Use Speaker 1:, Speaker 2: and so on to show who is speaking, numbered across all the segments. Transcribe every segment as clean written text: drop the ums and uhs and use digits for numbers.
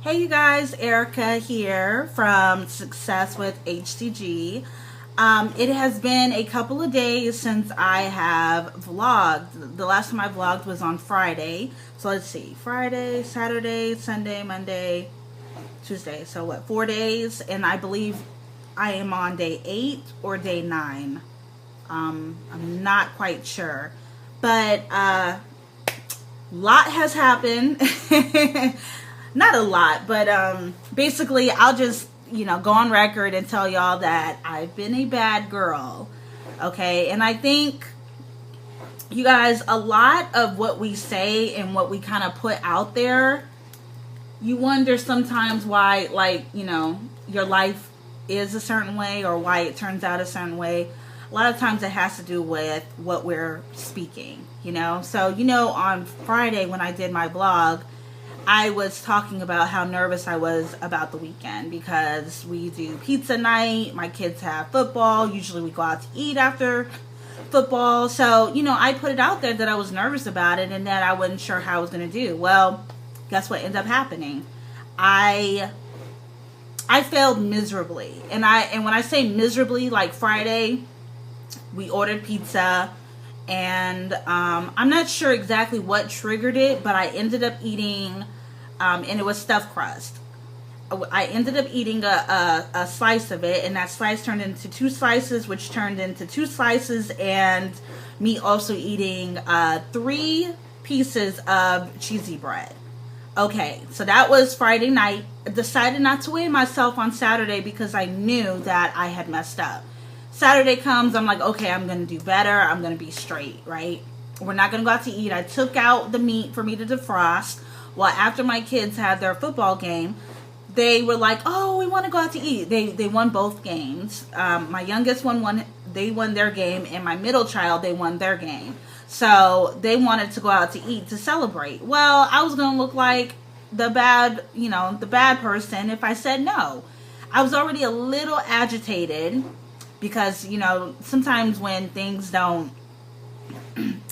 Speaker 1: Hey you guys, Erica here from Success with HCG. It has been a couple of days since I have vlogged. The last time I vlogged was on Friday. So let's see, Friday, Saturday, Sunday, Monday, Tuesday. So what, 4 days? And I believe I am on day 8 or day 9. I'm not quite sure. But lot has happened. Not a lot, but basically I'll just, go on record and tell y'all that I've been a bad girl. Okay? And I think you guys, a lot of what we say and what we kind of put out there, you wonder sometimes why, your life is a certain way or why it turns out a certain way. A lot of times it has to do with what we're speaking, So, on Friday when I did my vlog, I was talking about how nervous I was about the weekend because we do pizza night. My kids have football. Usually we go out to eat after football. So, I put it out there that I was nervous about it and that I wasn't sure how I was going to do. Well, guess what ended up happening? I failed miserably. And when I say miserably, like Friday, we ordered pizza. And I'm not sure exactly what triggered it, but I ended up eating, and it was stuffed crust. I ended up eating a slice of it, and that slice turned into 2 slices, which turned into 2 slices, and me also eating 3 pieces of cheesy bread. Okay, so that was Friday night. I decided not to weigh myself on Saturday because I knew that I had messed up. Saturday comes, I'm like, okay, I'm going to do better. I'm going to be straight, right? We're not going to go out to eat. I took out the meat for me to defrost. Well, after my kids had their football game, they were like, oh, we want to go out to eat. They won both games. My youngest one, they won their game, and my middle child, they won their game. So they wanted to go out to eat to celebrate. Well, I was going to look like the bad person if I said no. I was already a little agitated because, sometimes when things don't,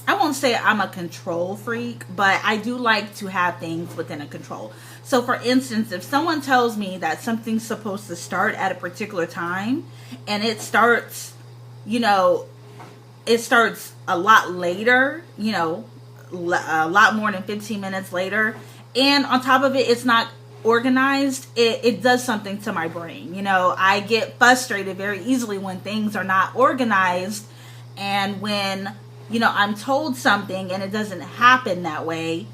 Speaker 1: I won't say I'm a control freak, but I do like to have things within a control. So for instance, if someone tells me that something's supposed to start at a particular time and it starts, it starts a lot later, a lot more than 15 minutes later, and on top of it, it's not organized, it does something to my brain. I get frustrated very easily when things are not organized, and when I'm told something and it doesn't happen that way.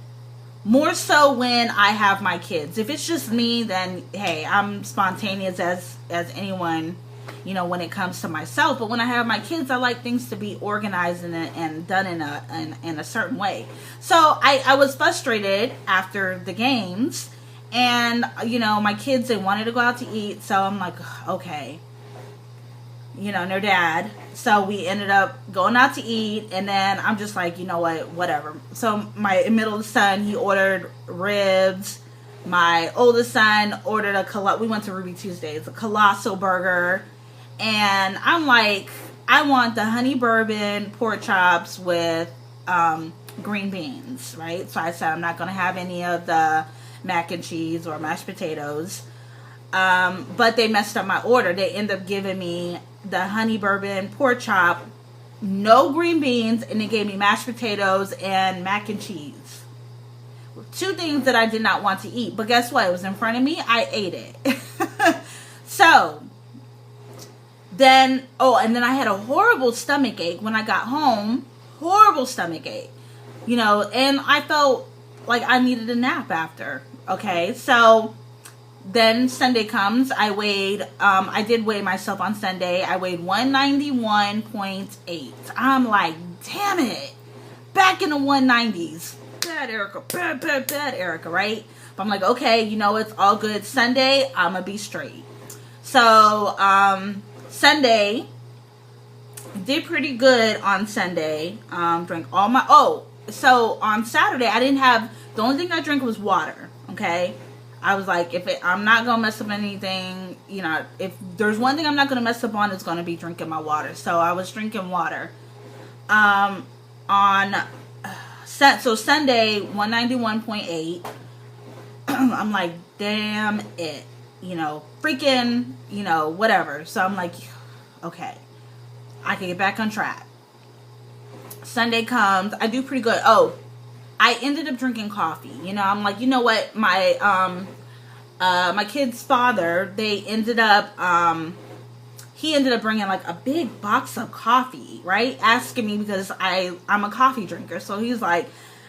Speaker 1: More so when I have my kids. If it's just me, then hey, I'm spontaneous as anyone, when it comes to myself. But when I have my kids, I like things to be organized and done in a certain way. So I was frustrated after the games. And, my kids, they wanted to go out to eat. So I'm like, okay, and their dad. So we ended up going out to eat. And then I'm just like, you know what, whatever. So my middle son, he ordered ribs. My oldest son ordered we went to Ruby Tuesdays, a colossal burger. And I'm like, I want the honey bourbon pork chops with green beans, right? So I said, I'm not going to have any of the mac and cheese or mashed potatoes, but they messed up my order. They ended up giving me the honey bourbon pork chop, no green beans, and they gave me mashed potatoes and mac and cheese. 2 things that I did not want to eat, but guess what? It was in front of me. I ate it. So then, and then I had a horrible stomach ache when I got home. Horrible stomach ache, and I felt like I needed a nap after. Okay, so then Sunday comes. I did weigh myself on Sunday. I weighed 191.8. I'm like, damn it, back in the 190s. Bad Erica, bad Erica, right? But I'm like, okay, it's all good. Sunday, I'm gonna be straight. So Sunday, did pretty good on Sunday. Drank all my, so on Saturday, the only thing I drank was water, okay? I was like, I'm not going to mess up anything, if there's one thing I'm not going to mess up on, it's going to be drinking my water. So I was drinking water. So Sunday, 191.8. I'm like, damn it, freaking, whatever. So I'm like, okay, I can get back on track. Sunday comes, I do pretty good. Oh, I ended up drinking coffee. I'm like, you know what, my my kid's father, he ended up bringing like a big box of coffee, right? Asking me because I'm a coffee drinker. So he's like,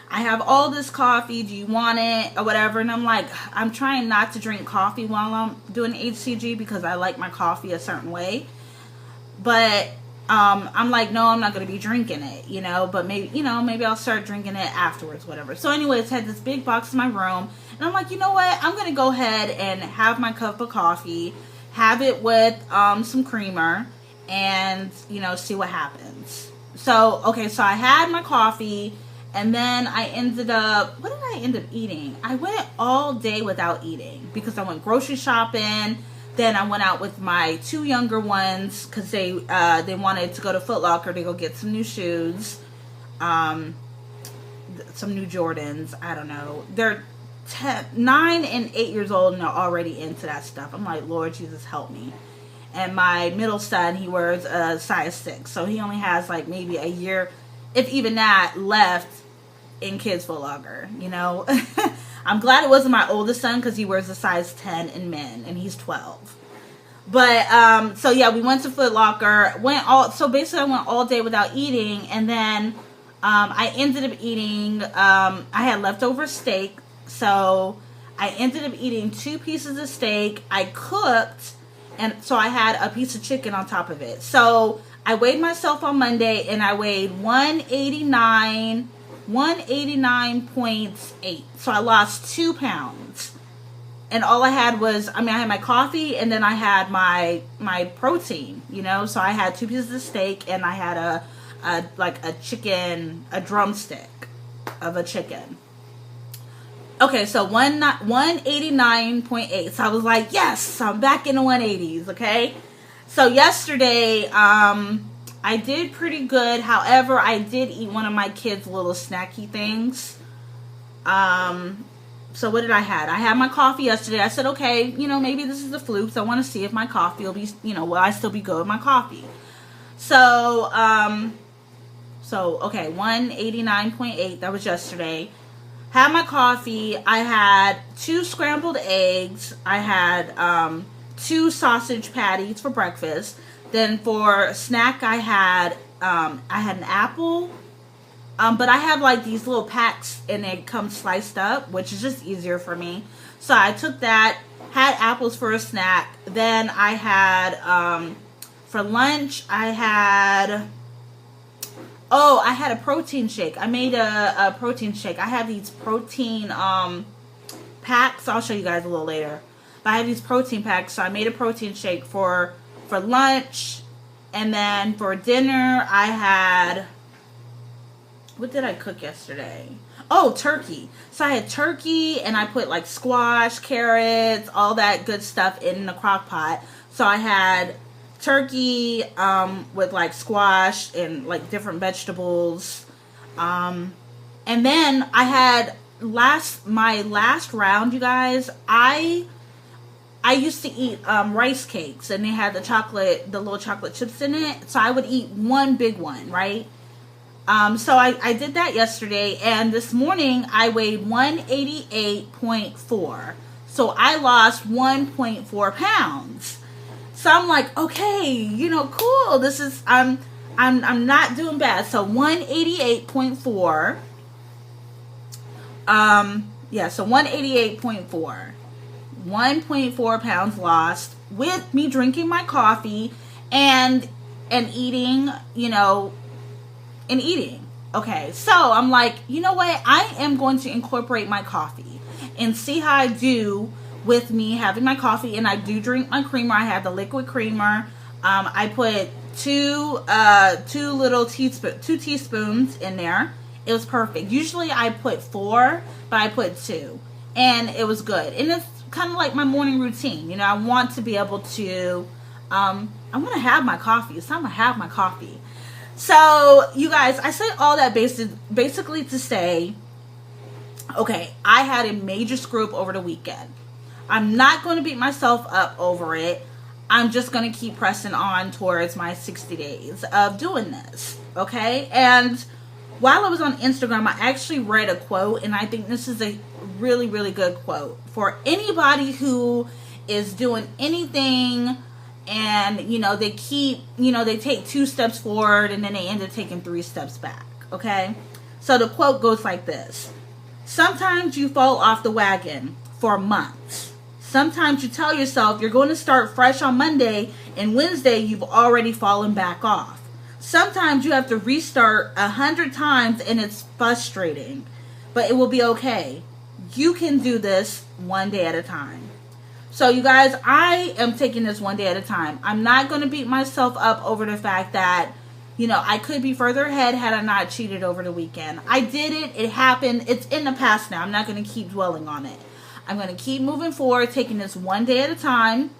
Speaker 1: I have all this coffee. Do you want it or whatever? And I'm like, I'm trying not to drink coffee while I'm doing HCG because I like my coffee a certain way. But I'm like, no, I'm not going to be drinking it, but maybe I'll start drinking it afterwards, whatever. So anyways, had this big box in my room, and I'm like, you know what? I'm going to go ahead and have my cup of coffee, have it with some creamer, and, see what happens. So, okay, so I had my coffee, and then I ended up, what did I end up eating? I went all day without eating because I went grocery shopping. Then I went out with my 2 younger ones because they wanted to go to Foot Locker to go get some new shoes, some new Jordans. I don't know. They're 9 and 8 years old and are already into that stuff. I'm like, Lord Jesus, help me. And my middle son, he wears a size 6, so he only has like maybe a year, if even that, left in kids Foot Locker. I'm glad it wasn't my oldest son because he wears a size 10 in men and he's 12. But so yeah, we went to Foot Locker. So basically, I went all day without eating, and then I ended up eating. I had leftover steak, so I ended up eating 2 pieces of steak. I cooked, and so I had a piece of chicken on top of it. So I weighed myself on Monday, and I weighed 189.8. So I lost 2 pounds. And all I had was, I had my coffee, and then I had my protein, So I had 2 pieces of steak, and I had a drumstick of a chicken. Okay, so 189.8. So I was like, yes, I'm back in the 180s, okay? So yesterday, I did pretty good. However, I did eat one of my kids' little snacky things. So what did I have? I had my coffee yesterday. I said, okay, maybe this is a fluke. So I want to see if my coffee will be, will I still be good with my coffee? So, okay, 189.8. That was yesterday. Had my coffee. I had 2 scrambled eggs. I had 2 sausage patties for breakfast. Then for snack, I had an apple. But I have like these little packs and it comes sliced up, which is just easier for me. So I took that, had apples for a snack. Then I had, for lunch, I had a protein shake. I made a protein shake. I have these protein packs. I'll show you guys a little later. But I have these protein packs. So I made a protein shake for lunch. And then for dinner, I had... What did I cook yesterday? Oh, turkey. So I had turkey and I put like squash, carrots, all that good stuff in the crock pot. So I had turkey with like squash and like different vegetables. And then I had my last round, you guys, I used to eat rice cakes and they had the little chocolate chips in it. So I would eat one big one, right? So I did that yesterday, and this morning I weighed 188.4. So I lost 1.4 pounds. So I'm like, okay, cool. This is I'm not doing bad. So 188.4. So 188.4. 1.4 pounds lost with me drinking my coffee and eating, and eating. Okay, so I'm like, you know what? I am going to incorporate my coffee and see how I do with me having my coffee. And I do drink my creamer. I have the liquid creamer. I put two teaspoons in there. It was perfect. Usually I put 4, but I put 2, and it was good. And it's kind of like my morning routine. I want to be able to. I want to have my coffee. So I'm gonna have my coffee. So, you guys, I say all that basically to say Okay, I had a major screw up over the weekend. I'm not going to beat myself up over it. I'm just going to keep pressing on towards my 60 days of doing this. Okay? And while I was on Instagram, I actually read a quote, and I think this is a really, really good quote for anybody who is doing anything and, they keep, they take 2 steps forward and then they end up taking 3 steps back. Okay? So the quote goes like this. Sometimes you fall off the wagon for months. Sometimes you tell yourself you're going to start fresh on Monday, and Wednesday you've already fallen back off. Sometimes you have to restart 100 times, and it's frustrating, but it will be okay. You can do this one day at a time. So you guys, I am taking this one day at a time. I'm not going to beat myself up over the fact that I could be further ahead had I not cheated over the weekend. I did it. It happened. It's in the past now. I'm not going to keep dwelling on it. I'm going to keep moving forward, taking this one day at a time,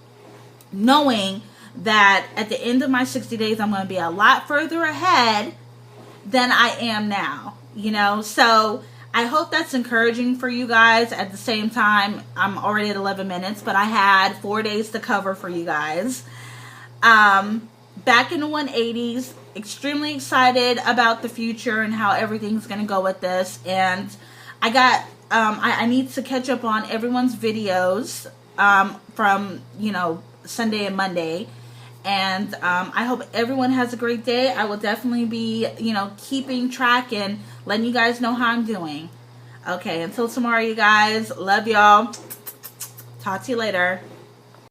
Speaker 1: knowing that at the end of my 60 days, I'm going to be a lot further ahead than I am now. So I hope that's encouraging for you guys. At the same time, I'm already at 11 minutes, but I had 4 days to cover for you guys. Back in the 180s, extremely excited about the future and how everything's going to go with this. And I got, I need to catch up on everyone's videos from, Sunday and Monday. And I hope everyone has a great day. I will definitely be, keeping track and letting you guys know how I'm doing. Okay, until tomorrow, you guys. Love y'all. Talk to you later.